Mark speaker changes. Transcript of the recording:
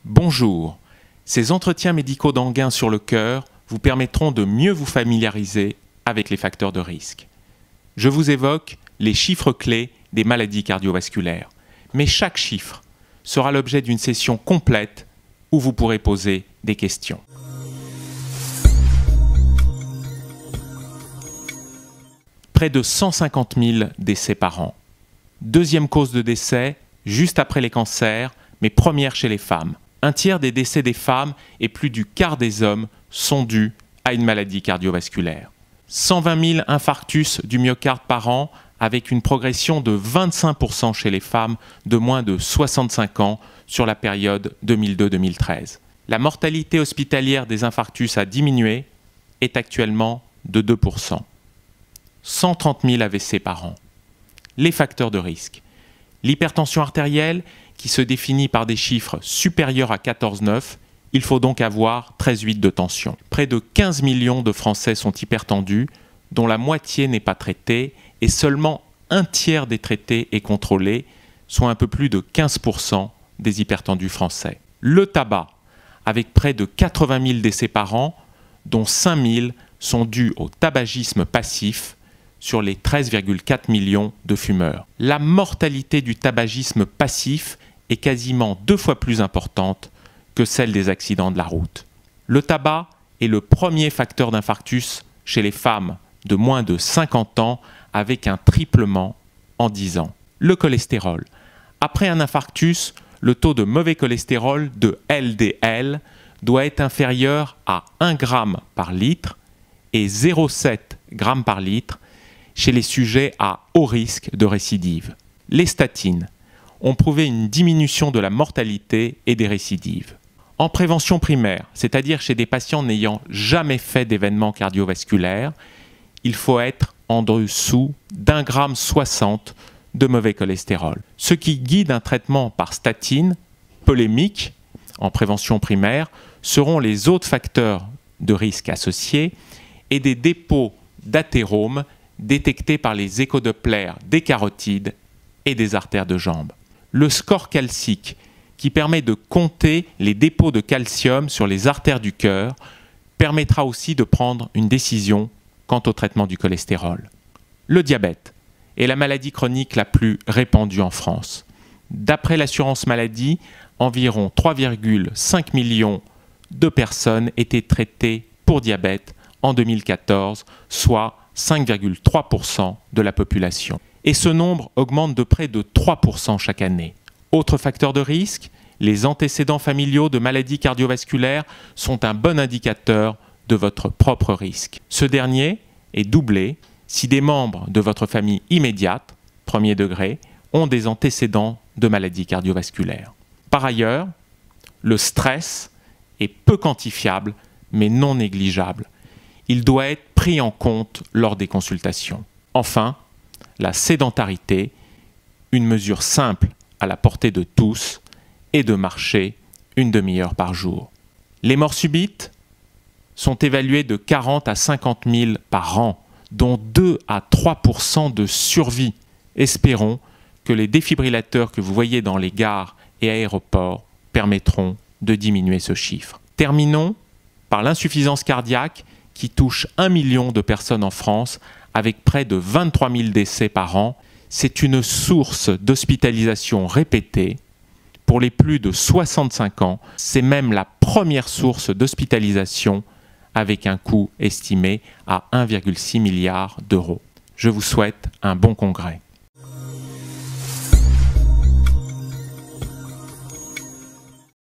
Speaker 1: Bonjour. Ces entretiens médicaux d'Anguin sur le cœur vous permettront de mieux vous familiariser avec les facteurs de risque. Je vous évoque les chiffres clés des maladies cardiovasculaires. Mais chaque chiffre sera l'objet d'une session complète où vous pourrez poser des questions. Près de 150 000 décès par an. Deuxième cause de décès, juste après les cancers, mais première chez les femmes. Un tiers des décès des femmes et plus du quart des hommes sont dus à une maladie cardiovasculaire. 120 000 infarctus du myocarde par an, avec une progression de 25% chez les femmes de moins de 65 ans sur la période 2002-2013. La mortalité hospitalière des infarctus a diminué, est actuellement de 2%. 130 000 AVC par an. Les facteurs de risque. L'hypertension artérielle, qui se définit par des chiffres supérieurs à 14,9, il faut donc avoir 13,8 de tension. Près de 15 millions de Français sont hypertendus, dont la moitié n'est pas traitée, et seulement un tiers des traités est contrôlé, soit un peu plus de 15% des hypertendus français. Le tabac, avec près de 80 000 décès par an, dont 5 000 sont dus au tabagisme passif, sur les 13,4 millions de fumeurs. La mortalité du tabagisme passif est quasiment 2 fois plus importante que celle des accidents de la route. Le tabac est le premier facteur d'infarctus chez les femmes de moins de 50 ans, avec un triplement en 10 ans. Le cholestérol. Après un infarctus, le taux de mauvais cholestérol, de LDL, doit être inférieur à 1 g par litre et 0,7 g par litre chez les sujets à haut risque de récidive. Les statines ont prouvé une diminution de la mortalité et des récidives. En prévention primaire, c'est-à-dire chez des patients n'ayant jamais fait d'événements cardiovasculaires, il faut être en dessous d'1,60 g de mauvais cholestérol. Ce qui guide un traitement par statine, polémique, en prévention primaire, seront les autres facteurs de risque associés et des dépôts d'athérome détectés par les échodoppler des carotides et des artères de jambes. Le score calcique, qui permet de compter les dépôts de calcium sur les artères du cœur, permettra aussi de prendre une décision quant au traitement du cholestérol. Le diabète est la maladie chronique la plus répandue en France. D'après l'assurance maladie, environ 3,5 millions de personnes étaient traitées pour diabète en 2014, soit 5,3% de la population. Et ce nombre augmente de près de 3% chaque année. Autre facteur de risque, les antécédents familiaux de maladies cardiovasculaires sont un bon indicateur de votre propre risque. Ce dernier est doublé si des membres de votre famille immédiate, premier degré, ont des antécédents de maladies cardiovasculaires. Par ailleurs, le stress est peu quantifiable mais non négligeable. Il doit être pris en compte lors des consultations. Enfin, la sédentarité, une mesure simple à la portée de tous, est de marcher une demi-heure par jour. Les morts subites sont évaluées de 40 à 50 000 par an, dont 2 à 3% de survie. Espérons que les défibrillateurs que vous voyez dans les gares et aéroports permettront de diminuer ce chiffre. Terminons par l'insuffisance cardiaque qui touche 1 million de personnes en France avec près de 23 000 décès par an. C'est une source d'hospitalisation répétée. Pour les plus de 65 ans, c'est même la première source d'hospitalisation avec un coût estimé à 1,6 milliard d'euros. Je vous souhaite un bon congrès.